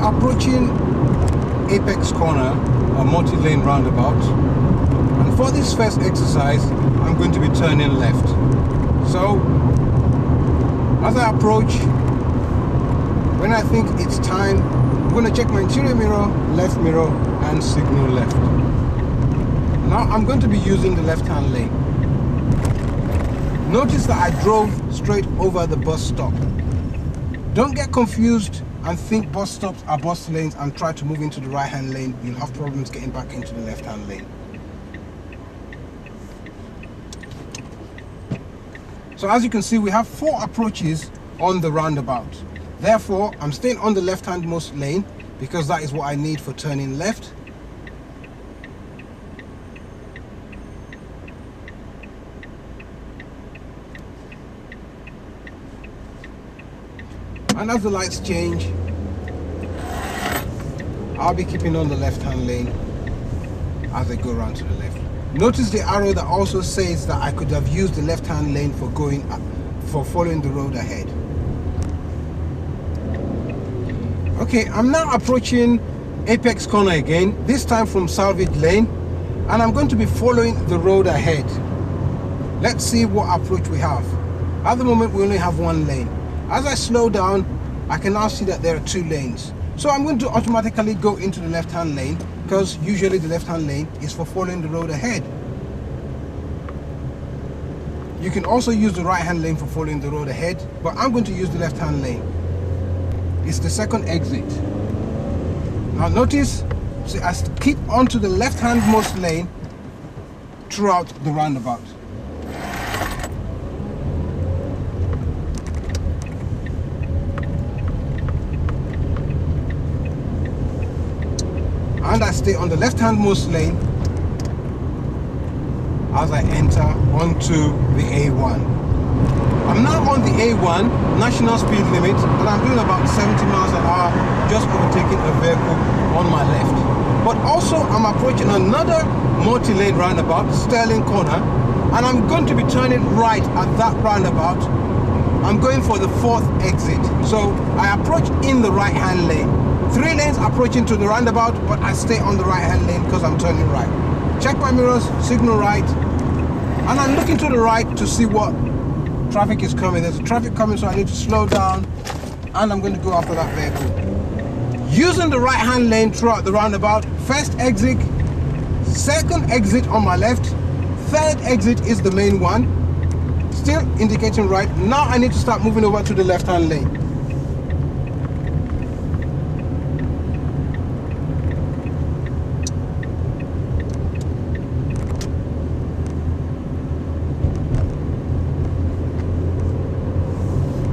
approaching Apex Corner, a multi-lane roundabout, and for this first exercise I'm going to be turning left. So as I approach, when I think it's time, I'm going to check my interior mirror, left mirror, and signal left. Now I'm going to be using the left-hand lane. Notice that I drove straight over the bus stop. Don't get confused and think bus stops are bus lanes and try to move into the right-hand lane. You'll have problems getting back into the left-hand lane. So as you can see, we have 4 approaches on the roundabout. Therefore, I'm staying on the left-handmost lane because that is what I need for turning left. And as the lights change, I'll be keeping on the left-hand lane as I go around to the left. Notice the arrow that also says that I could have used the left-hand lane for following the road ahead. Okay, I'm now approaching Apex Corner again, this time from Salvage Lane, and I'm going to be following the road ahead. Let's see what approach we have. At the moment, we only have 1 lane. As I slow down, I can now see that there are 2 lanes. So I'm going to automatically go into the left-hand lane because usually the left-hand lane is for following the road ahead. You can also use the right-hand lane for following the road ahead, but I'm going to use the left-hand lane. It's the second exit. Now notice, see, I keep onto the left-handmost lane throughout the roundabout. And I stay on the left-handmost lane as I enter onto the A1. I'm now on the A1, national speed limit, and I'm doing about 70 miles an hour, just overtaking a vehicle on my left. But also I'm approaching another multi-lane roundabout, Stirling Corner, and I'm going to be turning right at that roundabout. I'm going for the 4th exit. So I approach in the right-hand lane. 3 lanes approaching to the roundabout, but I stay on the right-hand lane because I'm turning right. Check my mirrors, signal right, and I'm looking to the right to see what traffic is coming. There's traffic coming, so I need to slow down, and I'm going to go after that vehicle. Using the right-hand lane throughout the roundabout, 1st exit, 2nd exit on my left, 3rd exit is the main one, still indicating right. Now I need to start moving over to the left-hand lane.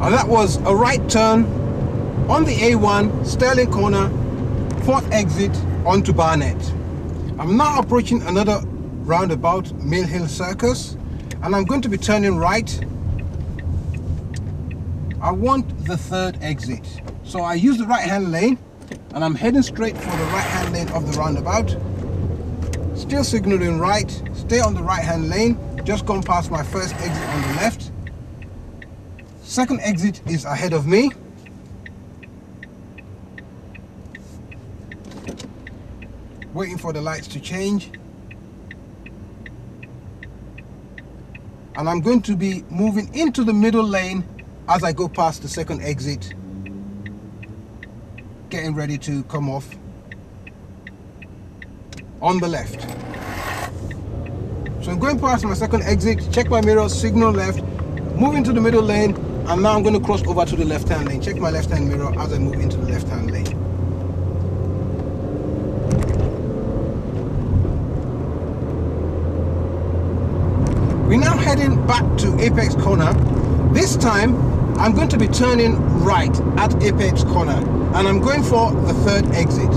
And that was a right turn on the A1, Stirling Corner, 4th exit onto Barnet. I'm now approaching another roundabout, Mill Hill Circus, and I'm going to be turning right. I want the 3rd exit. So I use the right-hand lane, and I'm heading straight for the right-hand lane of the roundabout. Still signaling right, stay on the right-hand lane, just gone past my 1st exit on the left. 2nd exit is ahead of me. Waiting for the lights to change. And I'm going to be moving into the middle lane as I go past the 2nd exit. Getting ready to come off on the left. So I'm going past my 2nd exit, check my mirror, signal left, move into the middle lane, and now I'm going to cross over to the left-hand lane. Check my left-hand mirror as I move into the left-hand lane. We're now heading back to Apex Corner. This time, I'm going to be turning right at Apex Corner, and I'm going for the 3rd exit.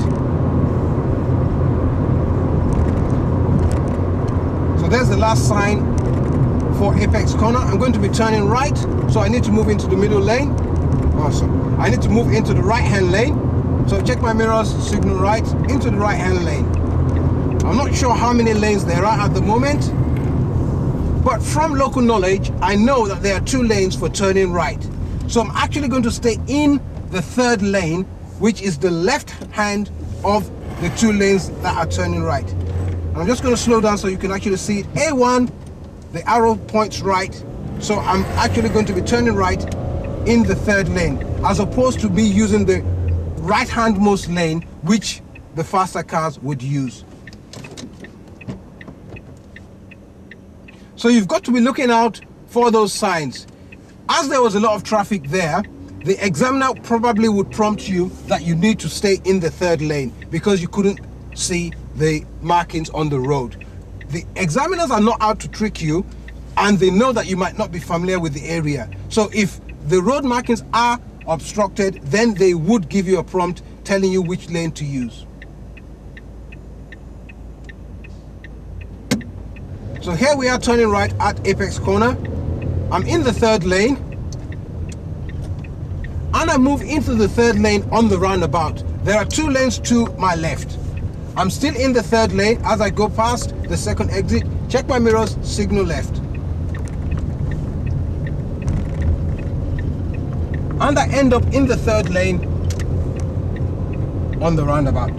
So there's the last sign for Apex Corner. I'm going to be turning right, so I need to move into the middle lane. Awesome. I need to move into the right-hand lane. So check my mirrors, signal right, into the right-hand lane. I'm not sure how many lanes there are at the moment, but from local knowledge, I know that there are 2 lanes for turning right. So I'm actually going to stay in the 3rd lane which is the left hand of the two lanes that are turning right. I'm just going to slow down so you can actually see it. A1, the arrow points right, so I'm actually going to be turning right in the third lane, as opposed to me using the right handmost lane, which the faster cars would use. So you've got to be looking out for those signs. As there was a lot of traffic there, the examiner probably would prompt you that you need to stay in the third lane because you couldn't see the markings on the road. The examiners are not out to trick you, and they know that you might not be familiar with the area. So if the road markings are obstructed, then they would give you a prompt telling you which lane to use. So here we are turning right at Apex Corner. I'm in the third lane, and I move into the third lane on the roundabout. There are two lanes to my left. I'm still in the third lane. As I go past the second exit, check my mirrors, signal left. And I end up in the third lane on the roundabout.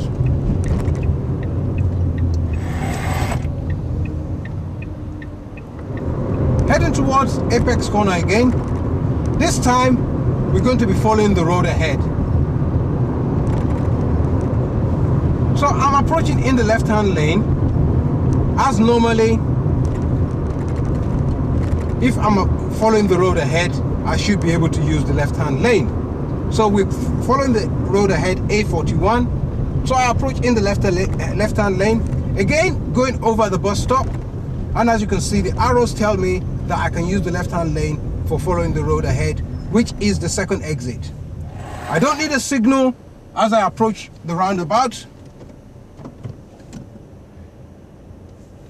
Heading towards Apex Corner again. This time, we're going to be following the road ahead. So I'm approaching in the left-hand lane. As normally, if I'm following the road ahead, I should be able to use the left-hand lane. So we're following the road ahead, A41. So I approach in the left-hand lane. Again, going over the bus stop. And as you can see, the arrows tell me that I can use the left-hand lane for following the road ahead, which is the second exit. I don't need a signal as I approach the roundabout,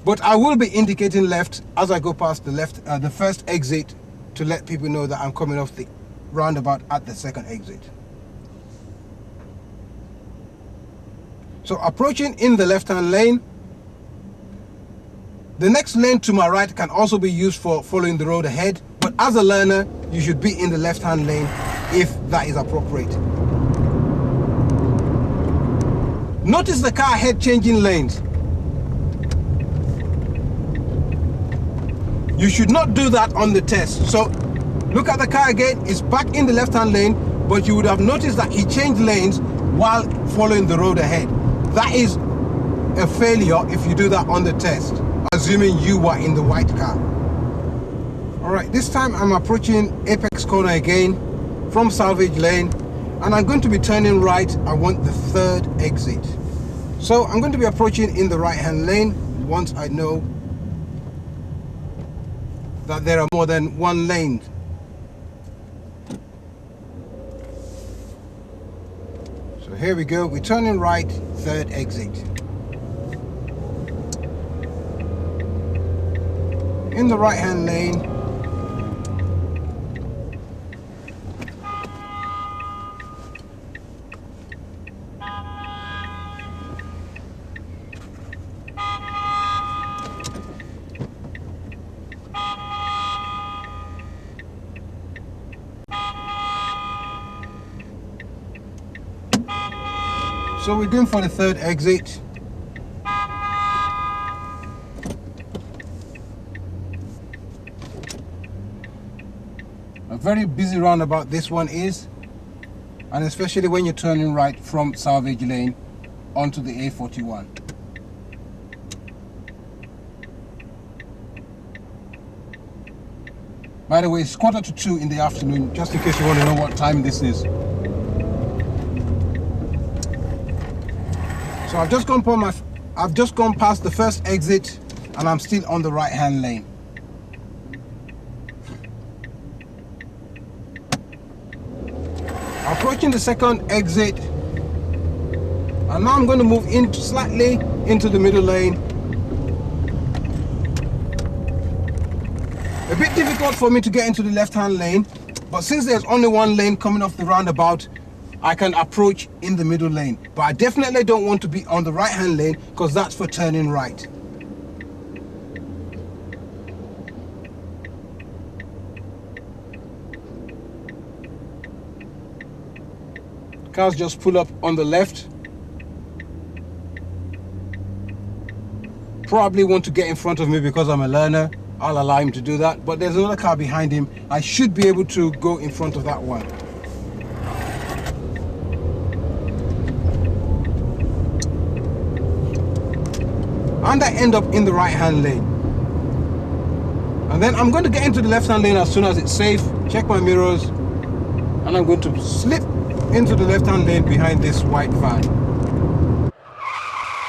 but I will be indicating left as I go past the first exit to let people know that I'm coming off the roundabout at the second exit. So approaching in the left-hand lane. The next lane to my right can also be used for following the road ahead, but as a learner, you should be in the left-hand lane if that is appropriate. Notice the car ahead changing lanes. You should not do that on the test. So look at the car again, it's back in the left-hand lane, but you would have noticed that he changed lanes while following the road ahead. That is a failure if you do that on the test, assuming you were in the white car. All right, this time I'm approaching Apex Corner again from Salvage Lane, and I'm going to be turning right. I want the third exit. So I'm going to be approaching in the right-hand lane once I know that there are more than one lane. So here we go, we're turning right, third exit. In the right-hand lane. So we're going for the third exit. A very busy roundabout this one is, and especially when you're turning right from Salvage Lane onto the A41. By the way, it's 1:45 in the afternoon, just in case you want to know what time this is. So I've just gone past the first exit, and I'm still on the right-hand lane. Approaching the second exit, and now I'm going to move in slightly into the middle lane. A bit difficult for me to get into the left-hand lane, but since there's only one lane coming off the roundabout, I can approach in the middle lane. But I definitely don't want to be on the right-hand lane because that's for turning right. Cars just pull up on the left. Probably want to get in front of me because I'm a learner. I'll allow him to do that. But there's another car behind him. I should be able to go in front of that one. And I end up in the right-hand lane. And then I'm going to get into the left-hand lane as soon as it's safe, check my mirrors, and I'm going to slip into the left-hand lane behind this white van.